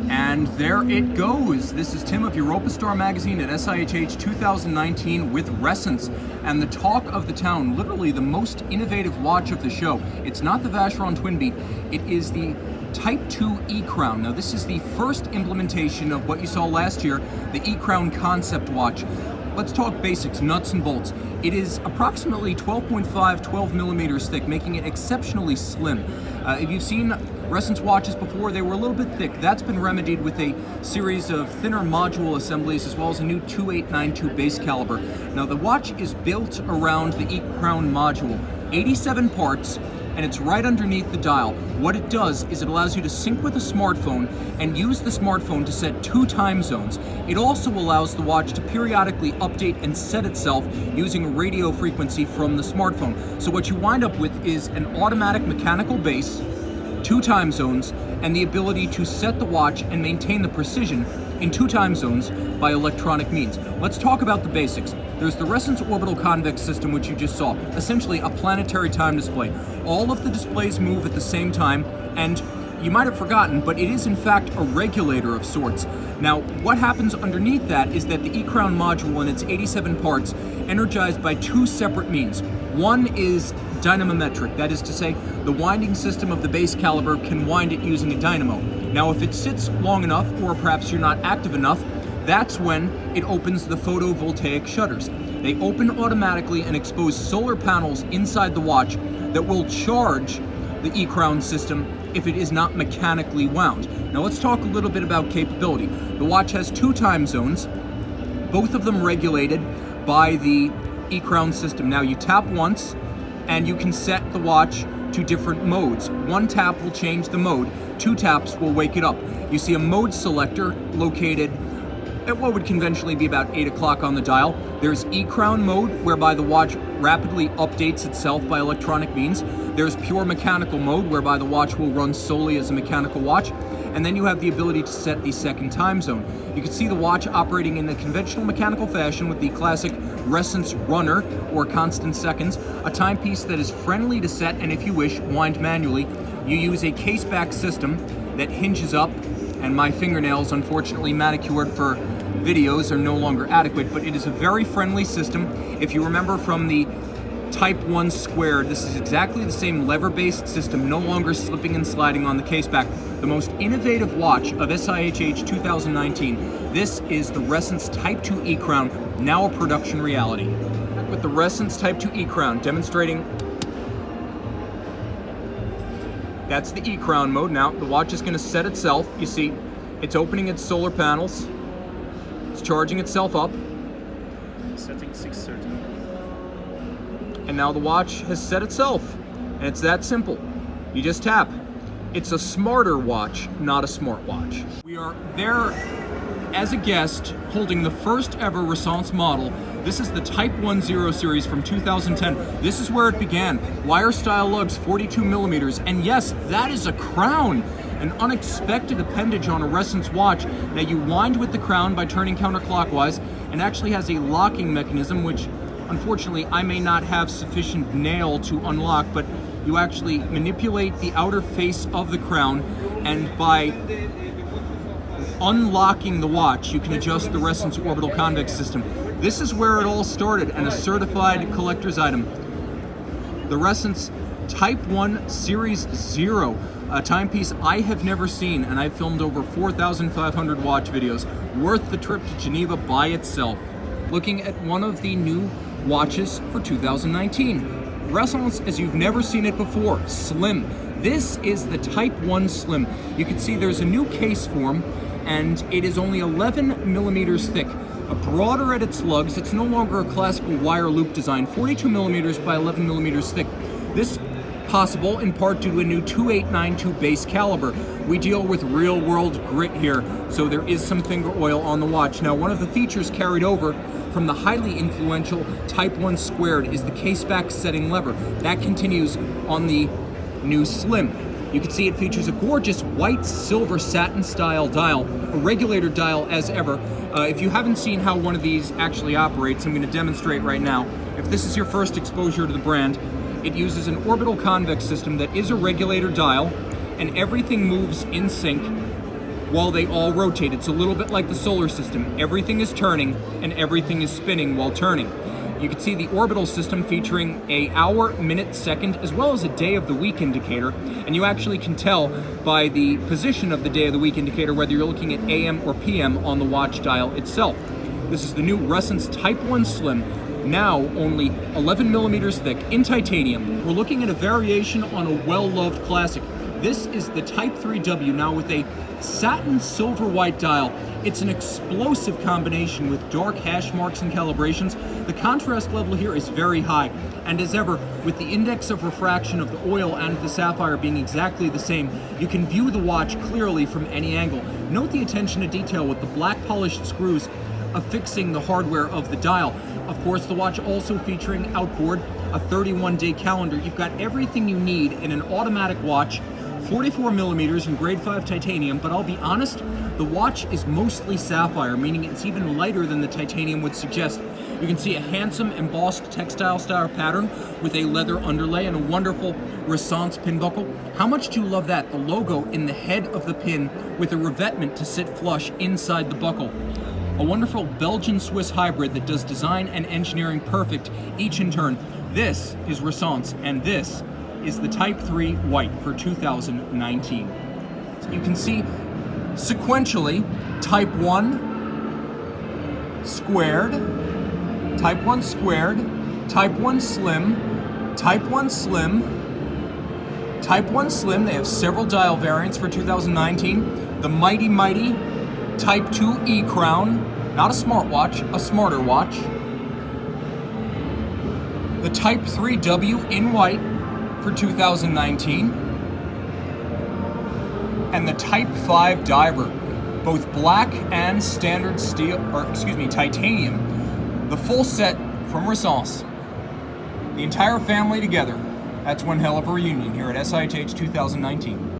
And there it goes. This is Tim of Europa Star Magazine at SIHH 2019 with Ressence. And the talk of the town, literally the most innovative watch of the show. It's not the Vacheron Twin Beat, it is the Type 2 ECrown. Now this is the first implementation of what you saw last year, the ECrown concept watch. Let's talk basics, nuts and bolts. It is approximately 12.5, 12 millimeters thick, making it exceptionally slim. If you've seen Ressence watches before, they were a little bit thick. That's been remedied with a series of thinner module assemblies as well as a new 2892 base caliber. Now the watch is built around the ECrown module, 87 parts, and it's right underneath the dial. What it does is it allows you to sync with a smartphone and use the smartphone to set 2 time zones. It also allows the watch to periodically update and set itself using a radio frequency from the smartphone. So what you wind up with is an automatic mechanical base, 2 time zones, and the ability to set the watch and maintain the precision in 2 time zones by electronic means. Let's talk about the basics. There's the Ressence orbital convex system, which you just saw, essentially a planetary time display. All of the displays move at the same time, and you might have forgotten, but it is in fact a regulator of sorts. Now, what happens underneath that is that the ECrown module and its 87 parts energized by 2 separate means. One is dynamometric, that is to say, the winding system of the base caliber can wind it using a dynamo. Now, if it sits long enough, or perhaps you're not active enough, that's when it opens the photovoltaic shutters. They open automatically and expose solar panels inside the watch that will charge the ECrown system if it is not mechanically wound. Now let's talk a little bit about capability. The watch has 2 time zones, both of them regulated by the ECrown system. Now you tap once and you can set the watch to different modes. 1 tap will change the mode, 2 taps will wake it up. You see a mode selector located at what would conventionally be about 8 o'clock on the dial. There's ECrown mode, whereby the watch rapidly updates itself by electronic means. There's pure mechanical mode, whereby the watch will run solely as a mechanical watch. And then you have the ability to set the 2nd time zone. You can see the watch operating in the conventional mechanical fashion with the classic Ressence runner, or constant seconds, a timepiece that is friendly to set and, if you wish, wind manually. You use a case-back system that hinges up, and my fingernails, unfortunately manicured for videos, are no longer adequate, but it is a very friendly system. If you remember from the Type 1 squared, this is exactly the same lever-based system, no longer slipping and sliding on the caseback. The most innovative watch of SIHH 2019. This is the Ressence Type 2 ECrown, now a production reality. With the Ressence Type 2 ECrown, demonstrating that's the ECrown mode. Now the watch is going to set itself. You see, it's opening its solar panels. It's charging itself up. Setting 6:30. And now the watch has set itself. And it's that simple. You just tap. It's a smarter watch, not a smartwatch. We are there as a guest holding the first ever Ressence model. This is the Type 10 series from 2010. This is where it began. Wire style lugs, 42 millimeters. And yes, that is a crown. An unexpected appendage on a Ressence watch. Now you wind with the crown by turning counterclockwise, and actually has a locking mechanism, which unfortunately I may not have sufficient nail to unlock, but you actually manipulate the outer face of the crown, and by unlocking the watch, you can adjust the Ressence orbital convex system. This is where it all started, and a certified collector's item. The Ressence Type 1 Series 0, a timepiece I have never seen, and I've filmed over 4,500 watch videos, worth the trip to Geneva by itself. Looking at one of the new watches for 2019. Ressence as you've never seen it before, slim. This is the Type 1 Slim. You can see there's a new case form, and it is only 11 millimeters thick. Broader at its lugs, it's no longer a classical wire loop design, 42 millimeters by 11 millimeters thick. This possible in part due to a new 2892 base caliber. We deal with real world grit here, so there is some finger oil on the watch. Now, one of the features carried over from the highly influential Type 1 squared is the caseback setting lever. That continues on the new Slim. You can see it features a gorgeous white silver satin style dial, a regulator dial as ever. If you haven't seen how one of these actually operates, I'm going to demonstrate right now. If this is your first exposure to the brand, it uses an orbital convex system that is a regulator dial, and everything moves in sync while they all rotate. It's a little bit like the solar system. Everything is turning and everything is spinning while turning. You can see the orbital system featuring a hour, minute, second, as well as a day of the week indicator. And you actually can tell by the position of the day of the week indicator whether you're looking at AM or PM on the watch dial itself. This is the new Ressence Type 1 Slim, now only 11 millimeters thick in titanium. We're looking at a variation on a well-loved classic. This is the Type 3W, now with a satin silver white dial. It's an explosive combination with dark hash marks and calibrations. The contrast level here is very high, and as ever, with the index of refraction of the oil and the sapphire being exactly the same, you can view the watch clearly from any angle. Note the attention to detail with the black polished screws affixing the hardware of the dial. Of course, the watch also featuring outboard a 31-day calendar. You've got everything you need in an automatic watch, 44 millimeters in grade 5 titanium, but I'll be honest, the watch is mostly sapphire, meaning it's even lighter than the titanium would suggest. You can see a handsome embossed textile style pattern with a leather underlay and a wonderful Ressence pin buckle. How much do you love that? The logo in the head of the pin with a revetment to sit flush inside the buckle. A wonderful Belgian-Swiss hybrid that does design and engineering perfect, each in turn. This is Ressence, and this is the Type 3 White for 2019. So you can see sequentially Type 1 squared, Type 1 squared, Type 1 slim, Type 1 slim, Type 1 slim. They have several dial variants for 2019. The mighty Type 2 ECrown, not a smartwatch, a smarter watch. The Type 3W in white for 2019. And the Type 5 Diver, both black and standard steel, titanium. The full set from Ressence. The entire family together. That's one hell of a reunion here at SIHH 2019.